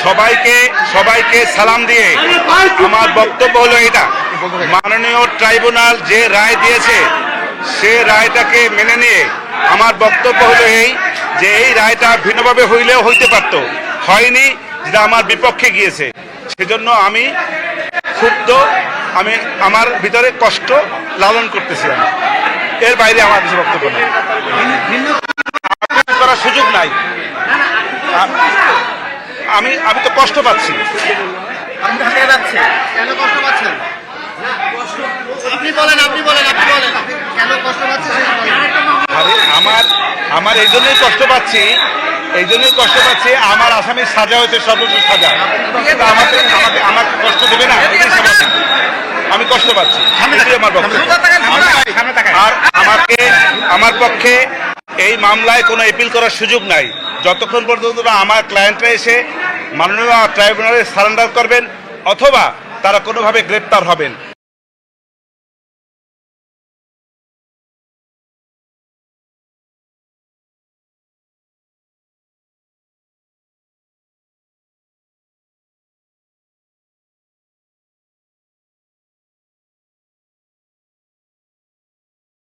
সবাইকে সালাম দিয়ে আমার বক্তব্য হলো এটা, মাননীয় ট্রাইব্যুনাল যে রায় দিয়েছে সে রায়টাকে মেনে নিয়ে আমার বক্তব্য হলো এই যে এই রায়টা ভিন্নভাবে হইলেও হইতে পারত, হয়নি, যেটা আমার বিপক্ষে গিয়েছে। সেজন্য আমি ক্ষুব্ধ, আমি আমার ভিতরে কষ্ট লালন করতেছি। আমি এর বাইরে আমার কিছু বক্তব্য নেই, করার সুযোগ নাই। আমি তো কষ্ট পাচ্ছি। কেন কষ্ট পাচ্ছেন? আপনি বলেন কেন কষ্ট পাচ্ছেন? আরে আমার এই জন্যই কষ্ট পাচ্ছি, আমার আসামির সাজা হয়েছে সর্বোচ্চ সাজা। আমাকে কষ্ট দেবে না, আমি কষ্ট পাচ্ছি। আর আমার পক্ষে এই মামলায় কোনো এপিল করার সুযোগ নাই যতক্ষণ পর্যন্ত না আমার ক্লায়েন্টরা এসে মাননীয় ট্রাইব্যুনালে সারেন্ডার করবেন অথবা তারা কোনোভাবে গ্রেপ্তার হবেন।